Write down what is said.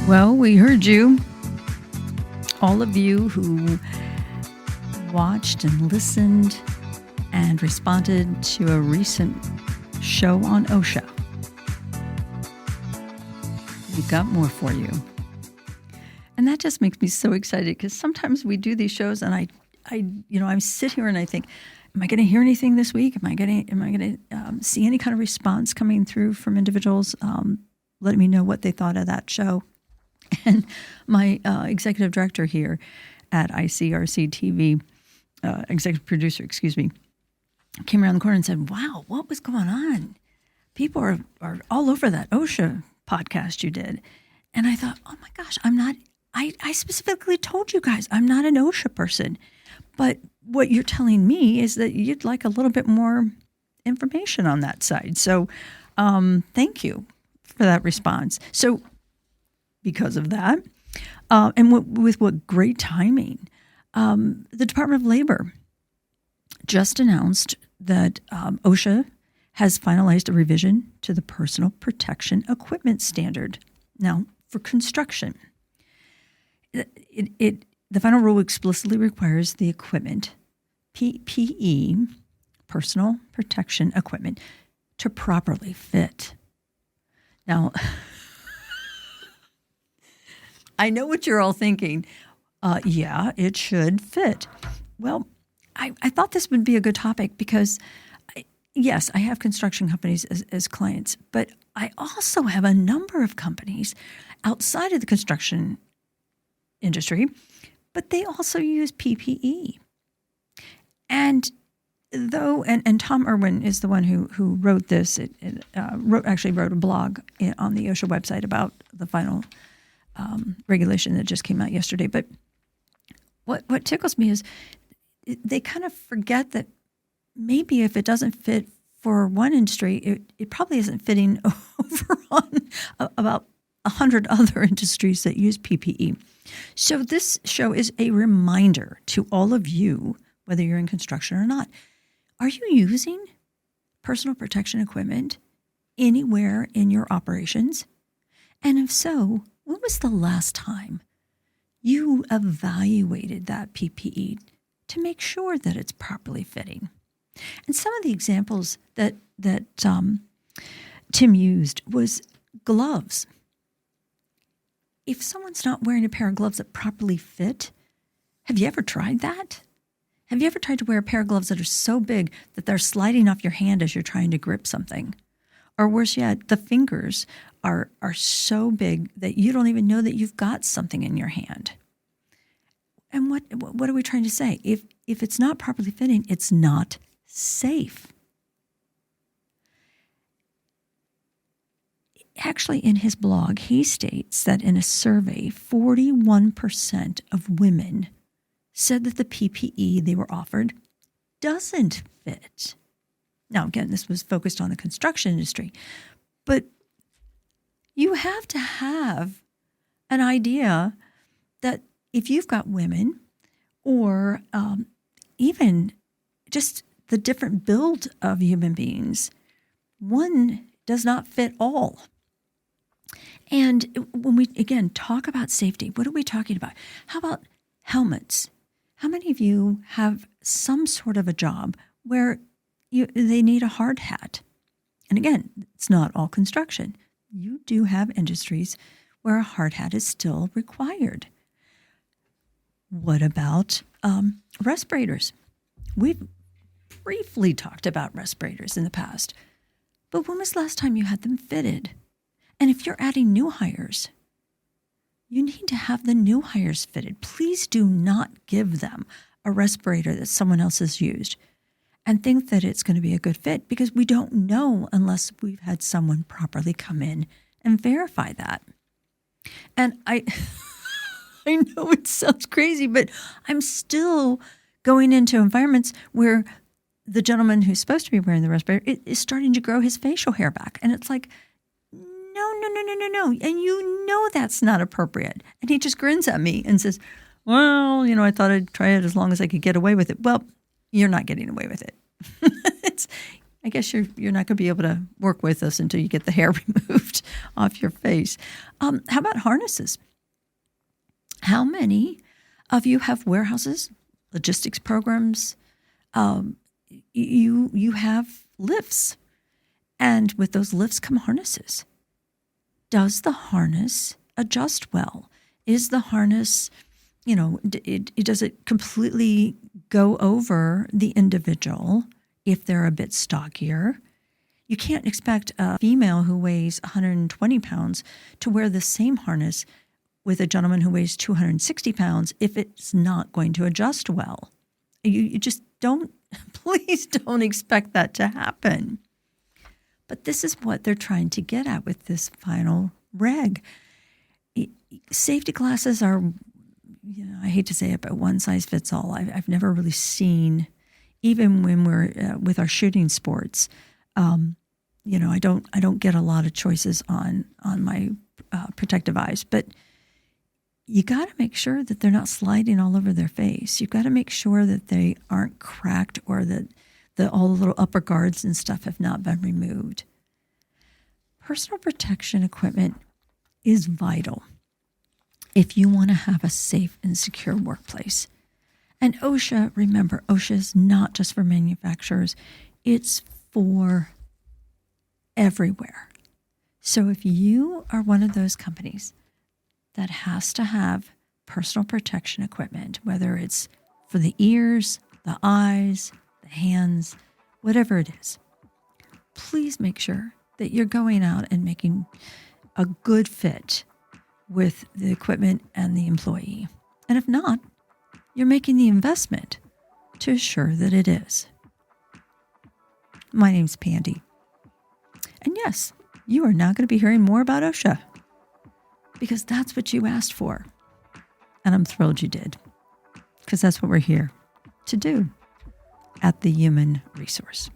Well, we heard you. All of you who watched and listened and responded to a recent show on OSHA. We've got more for you. And that just makes me so excited because sometimes we do these shows and I sit here and I think, am I going to hear anything this week? Am I going to see any kind of response coming through from individuals letting me know what they thought of that show? And my executive director here at ICRC-TV, executive producer, came around the corner and said, wow, what was going on? People are all over that OSHA podcast you did. And I thought, oh my gosh, I specifically told you guys, I'm not an OSHA person. But what you're telling me is that you'd like a little bit more information on that side. So thank you for that response. So because of that, and with what great timing, the Department of Labor just announced that OSHA has finalized a revision to the Personal Protection Equipment Standard. Now, for construction, the final rule explicitly requires the equipment, PPE, personal protection equipment, to properly fit. Now, I know what you're all thinking. Yeah, it should fit. Well, I thought this would be a good topic because, yes, I have construction companies as clients, but I also have a number of companies outside of the construction industry, but they also use PPE. And Tom Irwin is the one who wrote this. Actually wrote a blog on the OSHA website about the final regulation that just came out yesterday. But what tickles me is they kind of forget that maybe if it doesn't fit for one industry, it probably isn't fitting over on about 100 other industries that use PPE. So this show is a reminder to all of you, whether you're in construction or not, are you using personal protection equipment anywhere in your operations? And if so, when was the last time you evaluated that PPE to make sure that it's properly fitting? And some of the examples that Tim used was gloves. If someone's not wearing a pair of gloves that properly fit, have you ever tried that? Have you ever tried to wear a pair of gloves that are so big that they're sliding off your hand as you're trying to grip something? Or worse yet, the fingers are so big that you don't even know that you've got something in your hand. And what are we trying to say? If it's not properly fitting, it's not safe. Actually, in his blog, he states that in a survey, 41% of women said that the PPE they were offered doesn't fit. Now, again, this was focused on the construction industry, but you have to have an idea that if you've got women or even just the different build of human beings, one does not fit all. And when we, again, talk about safety, what are we talking about? How about helmets? How many of you have some sort of a job where they need a hard hat? And again, it's not all construction. You do have industries where a hard hat is still required. What about respirators? We've briefly talked about respirators in the past, but when was the last time you had them fitted? And if you're adding new hires, you need to have the new hires fitted. Please do not give them a respirator that someone else has used and think that it's going to be a good fit, because we don't know unless we've had someone properly come in and verify that. And I know it sounds crazy, but I'm still going into environments where the gentleman who's supposed to be wearing the respirator is starting to grow his facial hair back. And it's like, no. And you know that's not appropriate. And he just grins at me and says, well, I thought I'd try it as long as I could get away with it. Well, you're not getting away with it. I guess you're not going to be able to work with us until you get the hair removed off your face. How about harnesses? How many of you have warehouses, logistics programs? You have lifts, and with those lifts come harnesses. Does the harness adjust well? Is the harness, does it completely go over the individual if they're a bit stockier? You can't expect a female who weighs 120 pounds to wear the same harness with a gentleman who weighs 260 pounds if it's not going to adjust well. You just please don't expect that to happen. But this is what they're trying to get at with this final reg. Safety glasses are, I hate to say it, but one size fits all. I've never really seen, even when we're with our shooting sports, I don't get a lot of choices on my protective eyes, but you got to make sure that they're not sliding all over their face. You've got to make sure that they aren't cracked or that all the little upper guards and stuff have not been removed. Personal protection equipment is vital if you want to have a safe and secure workplace. And OSHA, remember, OSHA is not just for manufacturers. It's for everywhere. So if you are one of those companies that has to have personal protection equipment, whether it's for the ears, the eyes, the hands, whatever it is, please make sure that you're going out and making a good fit with the equipment and the employee. And if not, you're making the investment to assure that it is. My name's Pandy. And yes, you are now going to be hearing more about OSHA because that's what you asked for. And I'm thrilled you did, because that's what we're here to do at the Human Resource.